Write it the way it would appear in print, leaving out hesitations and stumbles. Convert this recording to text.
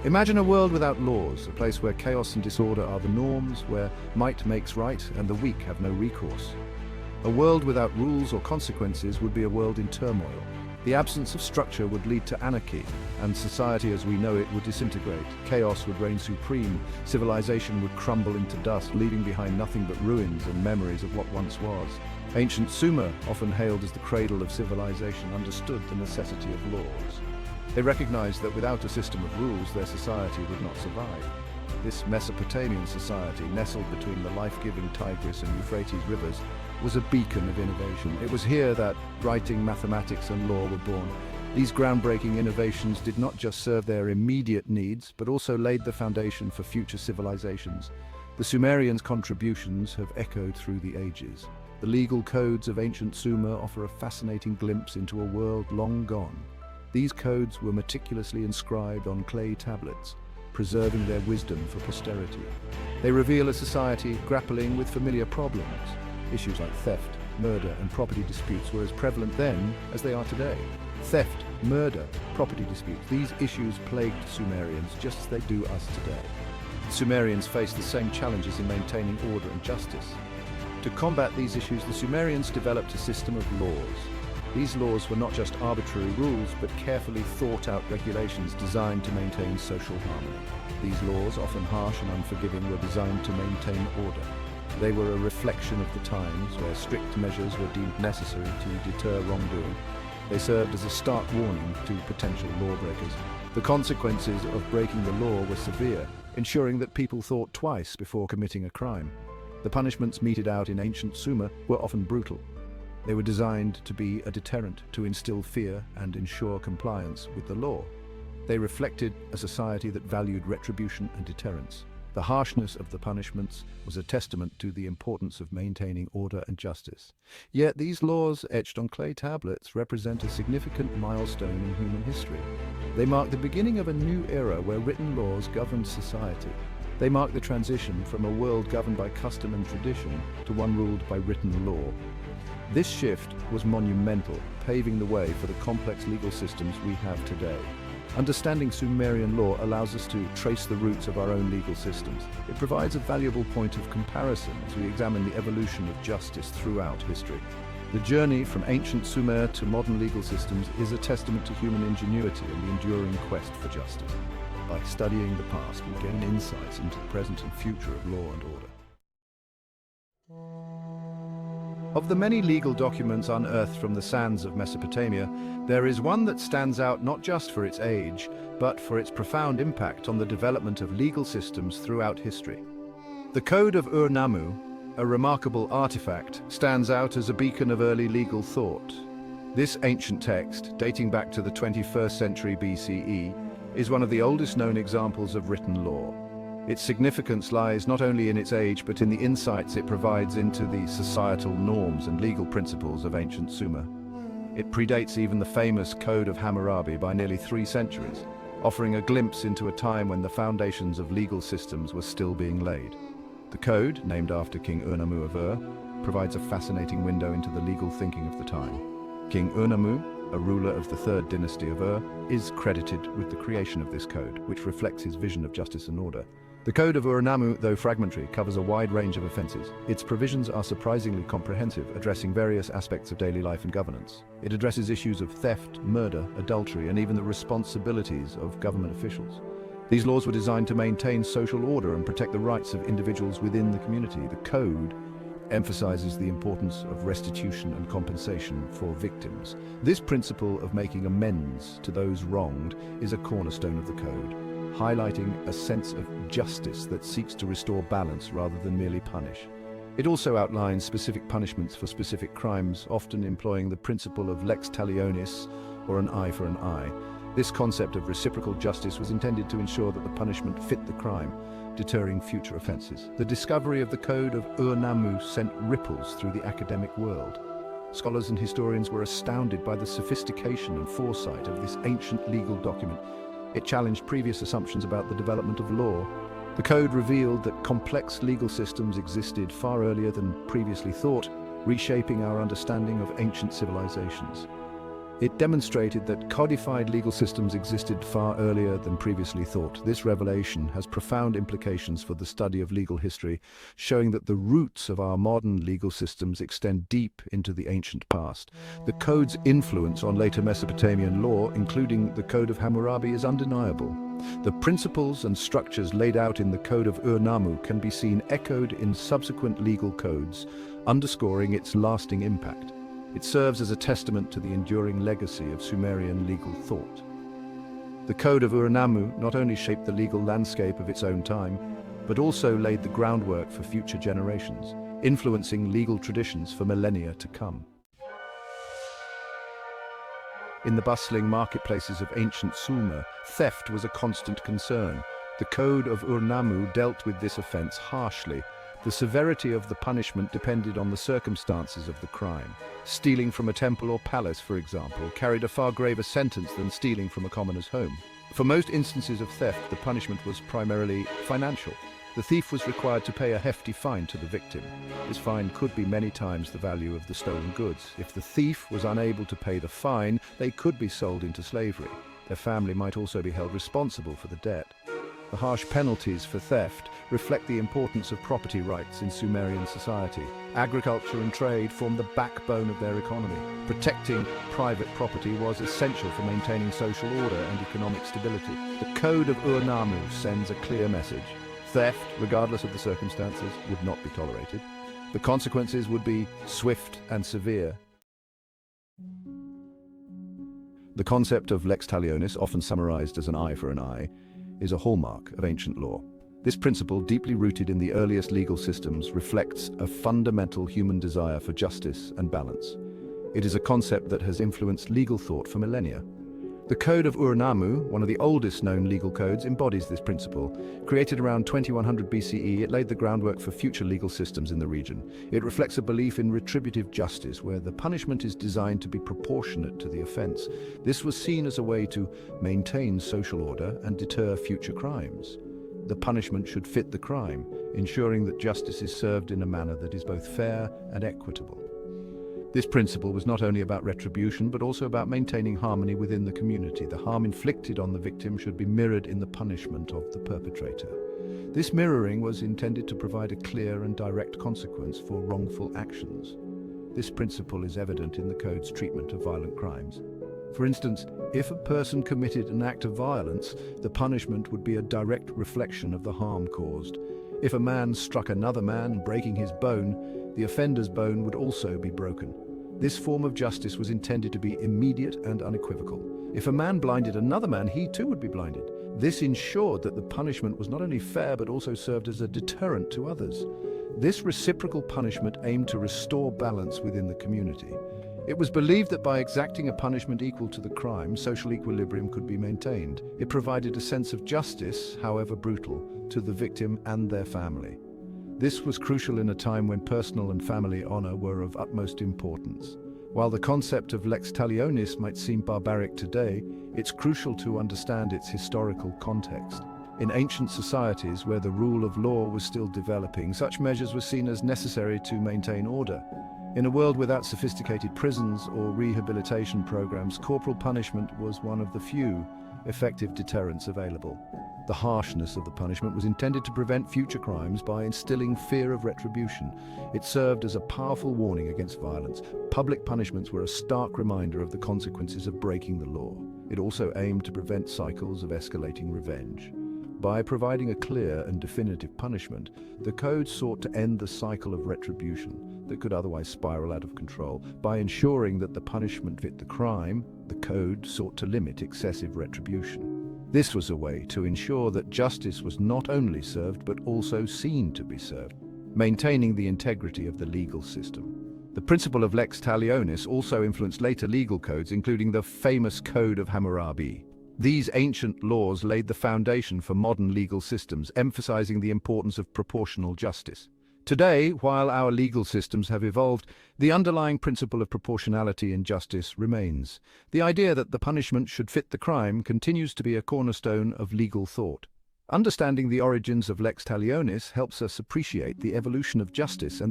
Imagine a world without laws, a place where chaos and disorder are the norms, where might makes right and the weak have no recourse. A world without rules or consequences would be a world in turmoil. The absence of structure would lead to anarchy, and society as we know it would disintegrate. Chaos would reign supreme, civilization would crumble into dust, leaving behind nothing but ruins and memories of what once was. Ancient Sumer, often hailed as the cradle of civilization, understood the necessity of laws. They recognized that without a system of rules, their society would not survive. This Mesopotamian society, nestled between the life-giving Tigris and Euphrates rivers, was a beacon of innovation. It was here that writing, mathematics, and law were born. These groundbreaking innovations did not just serve their immediate needs, but also laid the foundation for future civilizations. The Sumerians' contributions have echoed through the ages. The legal codes of ancient Sumer offer a fascinating glimpse into a world long gone. These codes were meticulously inscribed on clay tablets, preserving their wisdom for posterity. They reveal a society grappling with familiar problems. Issues like theft, murder, and property disputes were as prevalent then as they are today. Theft, murder, property disputes, these issues plagued Sumerians just as they do us today. The Sumerians faced the same challenges in maintaining order and justice. To combat these issues, the Sumerians developed a system of laws. These laws were not just arbitrary rules, but carefully thought-out regulations designed to maintain social harmony. These laws, often harsh and unforgiving, were designed to maintain order. They were a reflection of the times, where strict measures were deemed necessary to deter wrongdoing. They served as a stark warning to potential lawbreakers. The consequences of breaking the law were severe, ensuring that people thought twice before committing a crime. The punishments meted out in ancient Sumer were often brutal. They were designed to be a deterrent, to instill fear and ensure compliance with the law. They reflected a society that valued retribution and deterrence. The harshness of the punishments was a testament to the importance of maintaining order and justice. Yet these laws, etched on clay tablets, represent a significant milestone in human history. They mark the beginning of a new era where written laws governed society. They mark the transition from a world governed by custom and tradition to one ruled by written law. This shift was monumental, paving the way for the complex legal systems we have today. Understanding Sumerian law allows us to trace the roots of our own legal systems. It provides a valuable point of comparison as we examine the evolution of justice throughout history. The journey from ancient Sumer to modern legal systems is a testament to human ingenuity and the enduring quest for justice. By studying the past, we gain insights into the present and future of law and order. Of the many legal documents unearthed from the sands of Mesopotamia, there is one that stands out not just for its age, but for its profound impact on the development of legal systems throughout history. The Code of Ur-Nammu, a remarkable artifact, stands out as a beacon of early legal thought. This ancient text, dating back to the 21st century BCE, is one of the oldest known examples of written law. Its significance lies not only in its age, but in the insights it provides into the societal norms and legal principles of ancient Sumer. It predates even the famous Code of Hammurabi by nearly 3 centuries, offering a glimpse into a time when the foundations of legal systems were still being laid. The code, named after King Ur-Nammu of Ur, provides a fascinating window into the legal thinking of the time. King Ur-Nammu, a ruler of the 3rd dynasty of Ur, is credited with the creation of this code, which reflects his vision of justice and order. The Code of Ur-Nammu, though fragmentary, covers a wide range of offenses. Its provisions are surprisingly comprehensive, addressing various aspects of daily life and governance. It addresses issues of theft, murder, adultery, and even the responsibilities of government officials. These laws were designed to maintain social order and protect the rights of individuals within the community. The Code emphasizes the importance of restitution and compensation for victims. This principle of making amends to those wronged is a cornerstone of the Code, highlighting a sense of justice that seeks to restore balance rather than merely punish. It also outlines specific punishments for specific crimes, often employing the principle of lex talionis, or an eye for an eye. This concept of reciprocal justice was intended to ensure that the punishment fit the crime, deterring future offenses. The discovery of the Code of Ur-Nammu sent ripples through the academic world. Scholars and historians were astounded by the sophistication and foresight of this ancient legal document. It challenged previous assumptions about the development of law. The code revealed that complex legal systems existed far earlier than previously thought, reshaping our understanding of ancient civilizations. It demonstrated that codified legal systems existed far earlier than previously thought. This revelation has profound implications for the study of legal history, showing that the roots of our modern legal systems extend deep into the ancient past. The code's influence on later Mesopotamian law, including the Code of Hammurabi, is undeniable. The principles and structures laid out in the Code of Ur-Nammu can be seen echoed in subsequent legal codes, underscoring its lasting impact. It serves as a testament to the enduring legacy of Sumerian legal thought. The Code of Ur-Nammu not only shaped the legal landscape of its own time, but also laid the groundwork for future generations, influencing legal traditions for millennia to come. In the bustling marketplaces of ancient Sumer, theft was a constant concern. The Code of Ur-Nammu dealt with this offense harshly. The severity of the punishment depended on the circumstances of the crime. Stealing from a temple or palace, for example, carried a far graver sentence than stealing from a commoner's home. For most instances of theft, the punishment was primarily financial. The thief was required to pay a hefty fine to the victim. This fine could be many times the value of the stolen goods. If the thief was unable to pay the fine, they could be sold into slavery. Their family might also be held responsible for the debt. The harsh penalties for theft reflect the importance of property rights in Sumerian society. Agriculture and trade formed the backbone of their economy. Protecting private property was essential for maintaining social order and economic stability. The Code of Ur-Nammu sends a clear message. Theft, regardless of the circumstances, would not be tolerated. The consequences would be swift and severe. The concept of lex talionis, often summarized as an eye for an eye, is a hallmark of ancient law. This principle, deeply rooted in the earliest legal systems, reflects a fundamental human desire for justice and balance. It is a concept that has influenced legal thought for millennia. The Code of Ur-Nammu, one of the oldest known legal codes, embodies this principle. Created around 2100 BCE, it laid the groundwork for future legal systems in the region. It reflects a belief in retributive justice, where the punishment is designed to be proportionate to the offense. This was seen as a way to maintain social order and deter future crimes. The punishment should fit the crime, ensuring that justice is served in a manner that is both fair and equitable. This principle was not only about retribution, but also about maintaining harmony within the community. The harm inflicted on the victim should be mirrored in the punishment of the perpetrator. This mirroring was intended to provide a clear and direct consequence for wrongful actions. This principle is evident in the code's treatment of violent crimes. For instance, if a person committed an act of violence, the punishment would be a direct reflection of the harm caused. If a man struck another man, breaking his bone, the offender's bone would also be broken. This form of justice was intended to be immediate and unequivocal. If a man blinded another man, he too would be blinded. This ensured that the punishment was not only fair but also served as a deterrent to others. This reciprocal punishment aimed to restore balance within the community. It was believed that by exacting a punishment equal to the crime, social equilibrium could be maintained. It provided a sense of justice, however brutal, to the victim and their family. This was crucial in a time when personal and family honor were of utmost importance. While the concept of lex talionis might seem barbaric today, it's crucial to understand its historical context. In ancient societies where the rule of law was still developing, such measures were seen as necessary to maintain order. In a world without sophisticated prisons or rehabilitation programs, corporal punishment was one of the few effective deterrents available. The harshness of the punishment was intended to prevent future crimes by instilling fear of retribution. It served as a powerful warning against violence. Public punishments were a stark reminder of the consequences of breaking the law. It also aimed to prevent cycles of escalating revenge. By providing a clear and definitive punishment, the code sought to end the cycle of retribution that could otherwise spiral out of control. By ensuring that the punishment fit the crime, the code sought to limit excessive retribution. This was a way to ensure that justice was not only served but also seen to be served, maintaining the integrity of the legal system. The principle of lex talionis also influenced later legal codes, including the famous Code of Hammurabi. These ancient laws laid the foundation for modern legal systems, emphasizing the importance of proportional justice. Today, while our legal systems have evolved, the underlying principle of proportionality in justice remains. The idea that the punishment should fit the crime continues to be a cornerstone of legal thought. Understanding the origins of lex talionis helps us appreciate the evolution of justice and the